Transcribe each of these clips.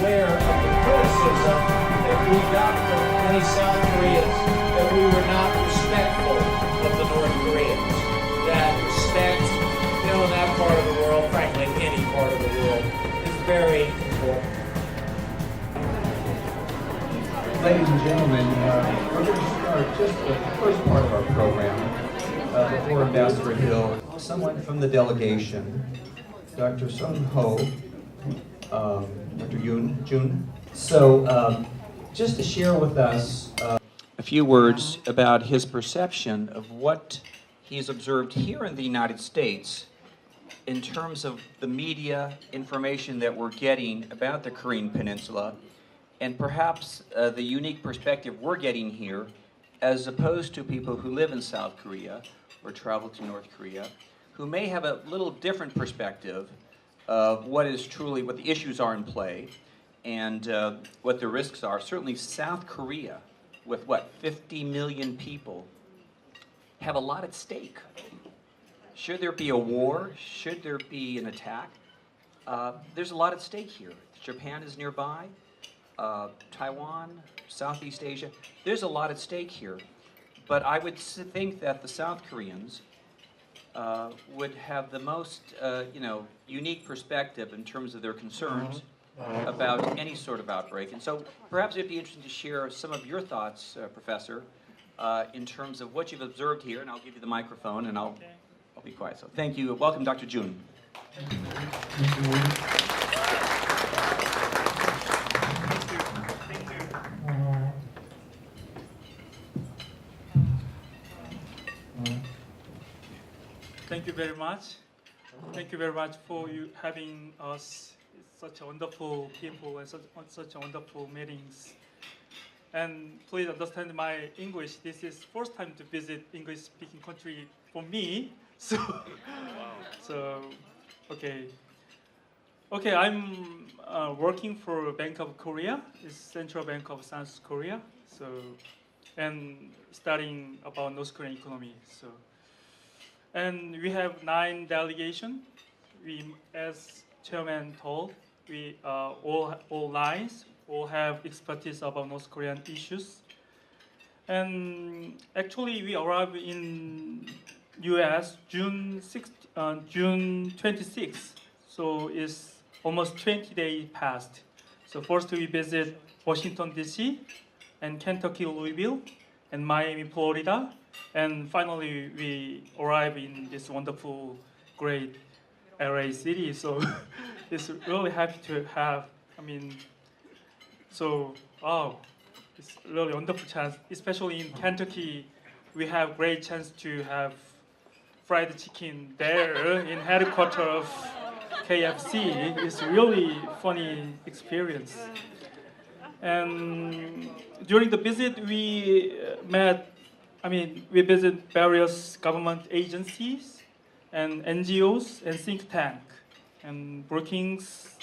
aware of the criticism that we got from many South Koreans that we were not respectful of the North Koreans. That respect, in that part of the world, frankly, any part of the world, is very important. Ladies and gentlemen, we're going to start just the first part of our program before Ambassador Hill. Someone from the delegation, Dr. Sung Ho, Dr. Jun. So, just to share with us a few words about his perception of what he's observed here in the United States in terms of the media information that we're getting about the Korean Peninsula, and perhaps the unique perspective we're getting here as opposed to people who live in South Korea or travel to North Korea, who may have a little different perspective of what the issues are in play and what the risks are. Certainly South Korea, with 50 million people, have a lot at stake. Should there be a war, should there be an attack, there's a lot at stake here. Japan is nearby, Taiwan, Southeast Asia, there's a lot at stake here. But I would think that the South Koreans would have the most unique perspective in terms of their concerns about any sort of outbreak. And so perhaps it'd be interesting to share some of your thoughts, Professor, in terms of what you've observed here, and I'll give you the microphone and I'll be quiet. So thank you. Welcome, Dr. Jun. Thank you very much. Thank you very much for you having us. It's such a wonderful people and such a wonderful meetings. And please understand my English. This is first time to visit English-speaking country for me. So, okay. I'm working for Bank of Korea. It's Central Bank of South Korea. So, and studying about North Korean economy. So. And we have 9 delegations. We, as chairman told, we all lines all have expertise about North Korean issues. And actually, we arrived in U.S. June 26th. So it's almost 20 days past. So first we visit Washington D.C. and Kentucky, Louisville, and Miami, Florida. And finally, we arrive in this wonderful, great LA city. So it's really happy to have, it's really wonderful chance, especially in Kentucky. We have great chance to have fried chicken there in headquarters of KFC. It's really funny experience. And during the visit, we we visit various government agencies and NGOs and think tank and Brookings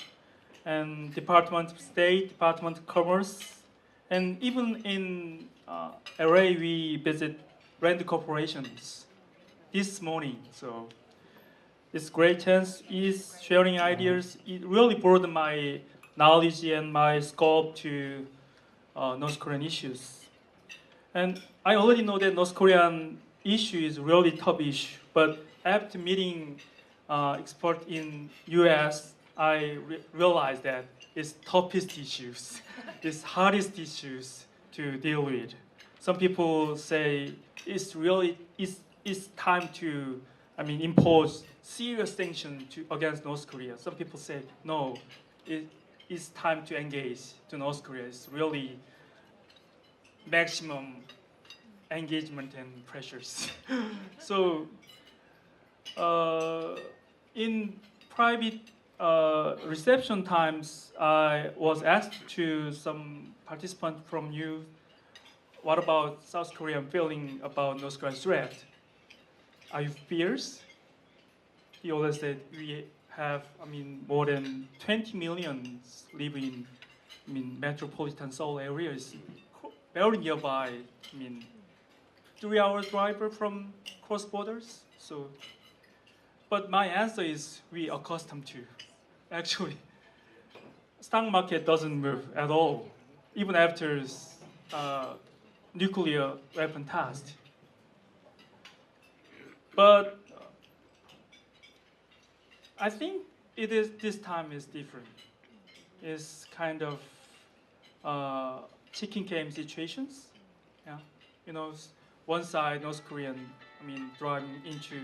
and Department of State, Department of Commerce, and even in LA we visit brand corporations this morning. So this great chance is sharing ideas. It really broadened my knowledge and my scope to North Korean issues. And I already know that North Korean issue is really tough issue, but after meeting experts in US, I realized that it's toughest issues, it's hardest issues to deal with. Some people say it's time to impose serious sanctions against North Korea. Some people say no, it's time to engage to North Korea. It's really maximum engagement and pressures. So in private reception times, I was asked to some participant from you, what about South Korean feeling about North Korean threat? Are you fierce? He always said we have, more than 20 million live in, metropolitan Seoul areas, very nearby. 3-hour drive from cross borders. So, but my answer is we accustomed to. Actually, stock market doesn't move at all, even after nuclear weapon test. But I think this time is different. It's kind of chicken game situations. Yeah, you know, one side North Korean, driving into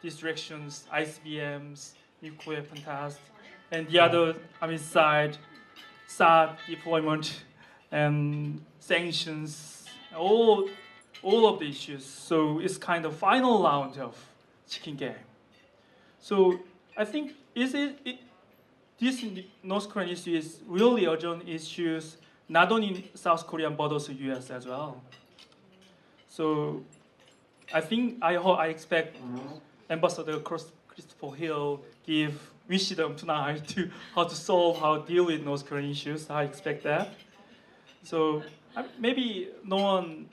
these directions, ICBMs, nuclear weapon test, and the other, side, SAD deployment and sanctions, all of the issues. So it's kind of final round of chicken game. So I think this North Korean issue is really urgent issues, not only in South Korea but also U.S. as well. So I expect Ambassador Christopher Hill give wisdom tonight to how to solve, how to deal with North Korean issues. I expect that. So maybe no one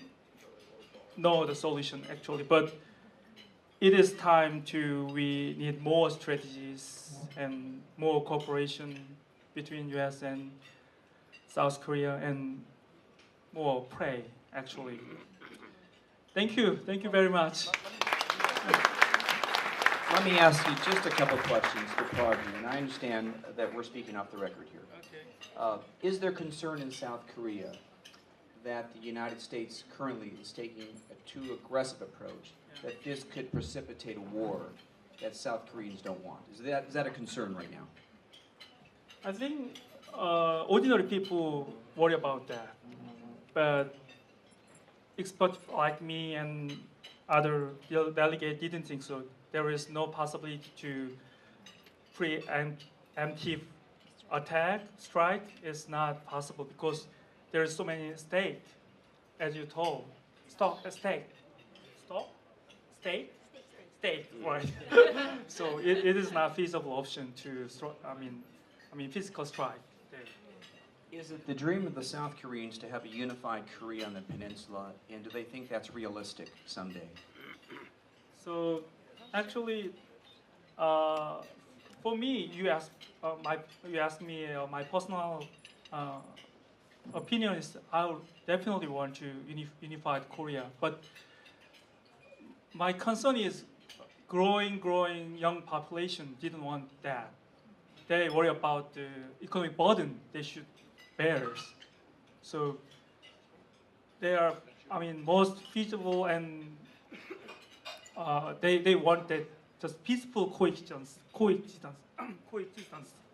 know the solution actually, but it is time we need more strategies and more cooperation between U.S. and South Korea and more pray actually. Thank you very much. Let me ask you just a couple questions to prod you, and I understand that we're speaking off the record here. Okay. Is there concern in South Korea that the United States currently is taking a too aggressive approach, that this could precipitate a war that South Koreans don't want? Is that a concern right now? I think ordinary people worry about that, but experts like me and other delegates didn't think so. There is no possibility to preemptive attack, strike is not possible because there is so many states, as you told. State, right? So it is not feasible option to, physical strike. Is it the dream of the South Koreans to have a unified Korea on the peninsula, and do they think that's realistic someday? So actually, for me, you asked me my personal opinion is I would definitely want to unify Korea, but my concern is growing young population didn't want that. They worry about the economic burden they should bear. So they are, most feasible and they want that just peaceful coexistence,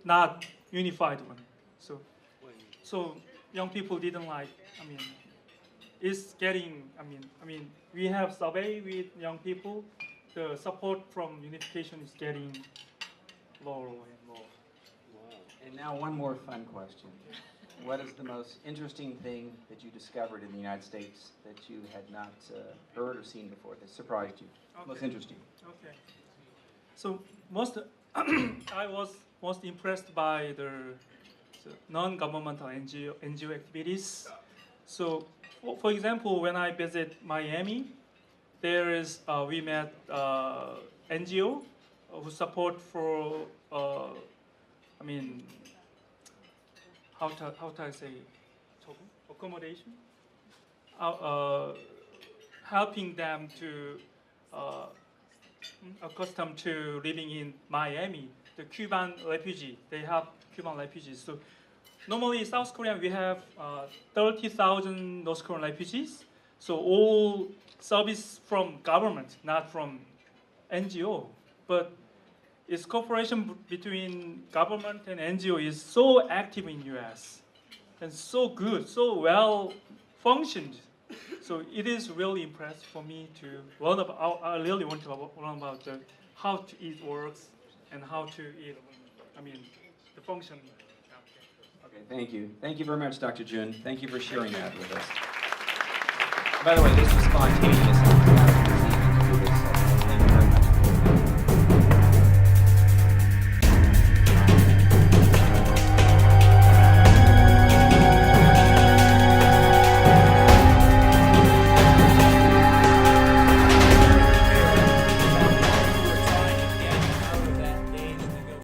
not unified one. So young people didn't like. It's getting. We have survey with young people. The support from unification is getting lower and lower. And now one more fun question. What is the most interesting thing that you discovered in the United States that you had not heard or seen before that surprised you? Okay. Most interesting. Okay. So I was most impressed by the non-governmental NGO activities. So, for example, when I visit Miami, there is we met NGO who support for how to I say accommodation, helping them to accustomed to living in Miami. The Cuban refugee, they have Cuban refugees. So normally in South Korea we have 30,000 North Korean refugees. So all service from government, not from NGO. But its cooperation between government and NGO is so active in US and so good, so well functioned. So it is really impressive for me to learn about. I really want to learn about how to it works and how to it. The function. Okay, thank you. Thank you very much, Dr. Jun. Thank you for sharing that with us. By the way, this was spontaneous.